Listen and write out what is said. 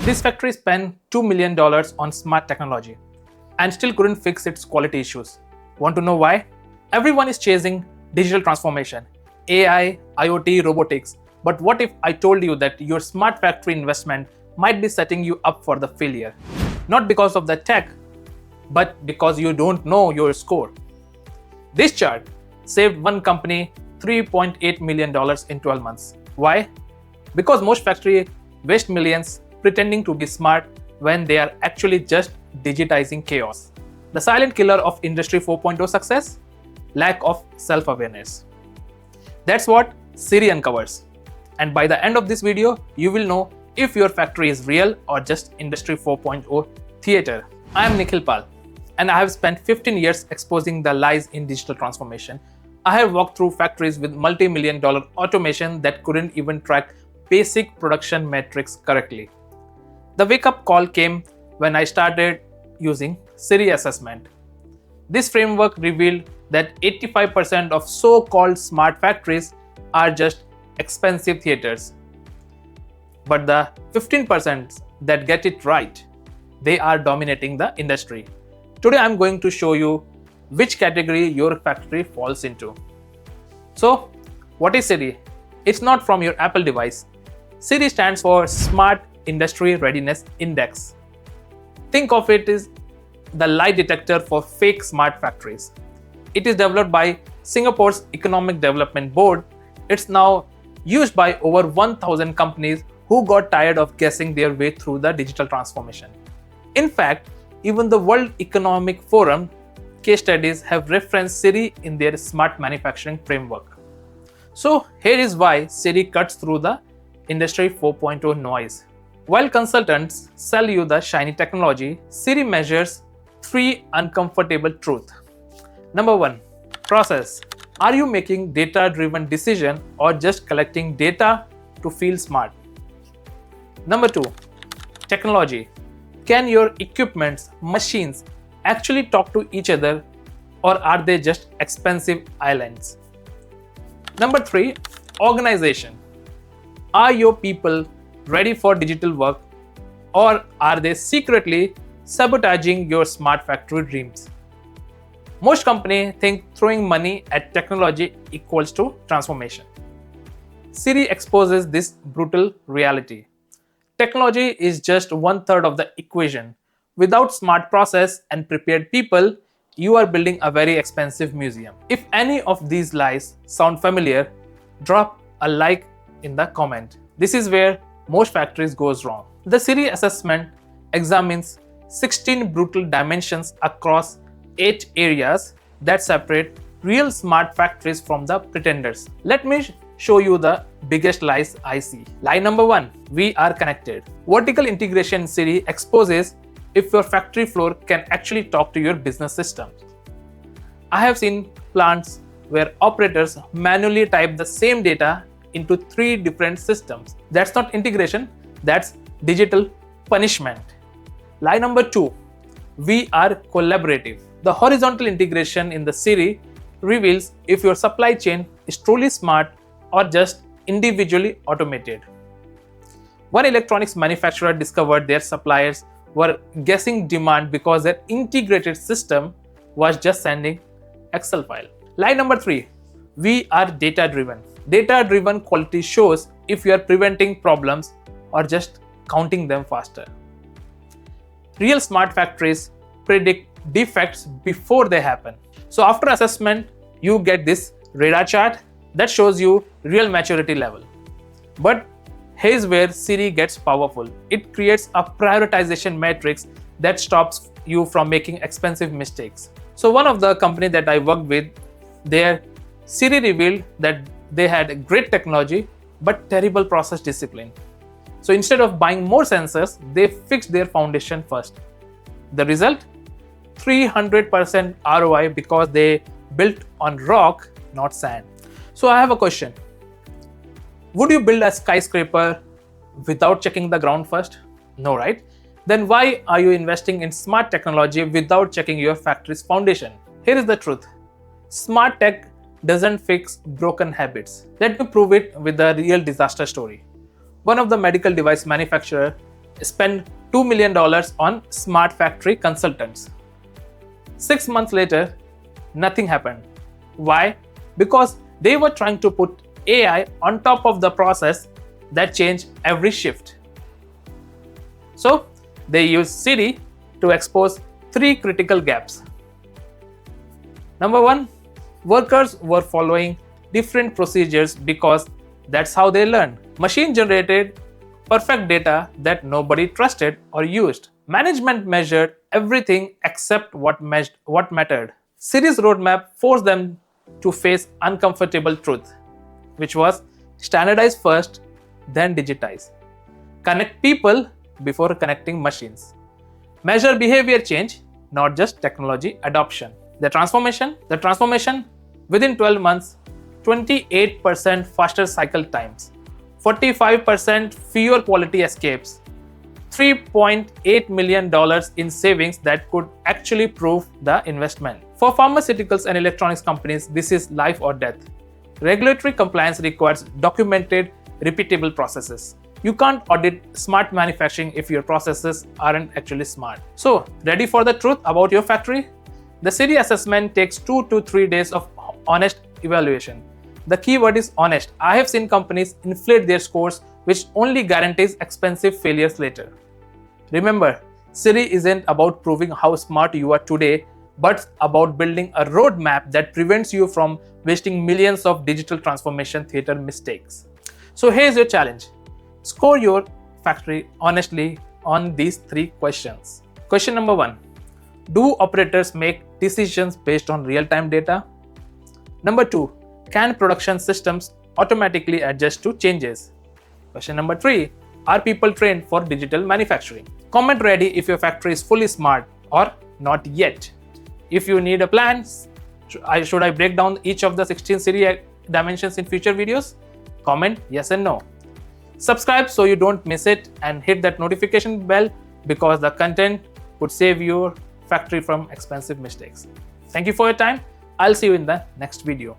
This factory spent $2 million on smart technology and still couldn't fix its quality issues. Want to know why? Everyone is chasing digital transformation, AI, IoT, robotics. But what if I told you that your smart factory investment might be setting you up for the failure? Not because of the tech, but because you don't know your score. This chart saved one company $3.8 million in 12 months. Why? Because most factories waste millions pretending to be smart when they are actually just digitizing chaos. The silent killer of Industry 4.0 success? Lack of self-awareness. That's what SIRI uncovers. And by the end of this video, you will know if your factory is real or just Industry 4.0 theater. I am Nikhil Pal, and I have spent 15 years exposing the lies in digital transformation. I have walked through factories with multi-million-dollar automation that couldn't even track basic production metrics correctly. The wake-up call came when I started using SIRI assessment. This framework revealed that 85% of so-called smart factories are just expensive theaters. But the 15% that get it right, they are dominating the industry. Today I'm going to show you which category your factory falls into. So, what is SIRI? It's not from your Apple device. SIRI stands for Smart Industry Readiness Index. Think of it as the lie detector for fake smart factories. It is developed by Singapore's Economic Development Board. It's now used by over 1,000 companies who got tired of guessing their way through the digital transformation. In fact, even the World Economic Forum case studies have referenced SIRI in their smart manufacturing framework. So here is why SIRI cuts through the Industry 4.0 noise. While consultants sell you the shiny technology, SIRI measures 3 uncomfortable truths. Number 1. Process. Are you making data-driven decisions or just collecting data to feel smart? Number 2. Technology. Can your equipments, machines actually talk to each other, or are they just expensive islands? Number 3. Organization. Are your people ready for digital work, or are they secretly sabotaging your smart factory dreams? Most companies think throwing money at technology equals to transformation. SIRI exposes this brutal reality. Technology is just 1/3 of the equation. Without smart process and prepared people, you are building a very expensive museum. If any of these lies sound familiar, drop a like in the comment. This is where most factories goes wrong. The SIRI assessment examines 16 brutal dimensions across 8 areas that separate real smart factories from the pretenders. Let me show you the biggest lies I see. Lie number 1, we are connected. Vertical integration in SIRI exposes if your factory floor can actually talk to your business system. I have seen plants where operators manually type the same data into 3 different systems. That's not integration, that's digital punishment. Lie number 2, we are collaborative. The horizontal integration in the SIRI reveals if your supply chain is truly smart or just individually automated. One electronics manufacturer discovered their suppliers were guessing demand because their integrated system was just sending Excel file. Lie number 3, we are data-driven. Data-driven quality shows if you are preventing problems or just counting them faster. Real smart factories predict defects before they happen. So after assessment, you get this radar chart that shows you real maturity level. But here's where SIRI gets powerful. It creates a prioritization matrix that stops you from making expensive mistakes. So one of the company that I worked with, their SIRI revealed that they had great technology but terrible process discipline. So instead of buying more sensors, they fixed their foundation first. The result? 300% ROI because they built on rock, not sand. So I have a question. Would you build a skyscraper without checking the ground first? No, right? Then why are you investing in smart technology without checking your factory's foundation? Here is the truth. Smart tech doesn't fix broken habits. Let me prove it with a real disaster story. One of the medical device manufacturer spend $2 million on smart factory consultants. 6 months later, nothing happened. Why? Because they were trying to put AI on top of the process that changed every shift. So, they used SIRI to expose 3 critical gaps. Number 1, workers were following different procedures because that's how they learned. Machine generated perfect data that nobody trusted or used. Management measured everything except what mattered. SIRI's roadmap forced them to face uncomfortable truth, which was standardize first, then digitize. Connect people before connecting machines. Measure behavior change, not just technology adoption. The transformation within 12 months, 28% faster cycle times, 45% fewer quality escapes, $3.8 million in savings that could actually prove the investment. For pharmaceuticals and electronics companies, this is life or death. Regulatory compliance requires documented, repeatable processes. You can't audit smart manufacturing if your processes aren't actually smart. So, ready for the truth about your factory? The SIRI assessment takes 2 to 3 days of honest evaluation. The key word is honest. I have seen companies inflate their scores, which only guarantees expensive failures later. Remember, SIRI isn't about proving how smart you are today, but about building a roadmap that prevents you from wasting millions of digital transformation theater mistakes. So here's your challenge. Score your factory honestly on these 3 questions. Question number 1. Do operators make decisions based on real-time data? Number 2. Can production systems automatically adjust to changes? Question number 3. Are people trained for digital manufacturing? Comment ready if your factory is fully smart or not yet. If you need a plan, should I break down each of the 16 SIRI dimensions in future videos? Comment yes and no. Subscribe so you don't miss it, and hit that notification bell because the content could save your factory from expensive mistakes. Thank you for your time. I'll see you in the next video.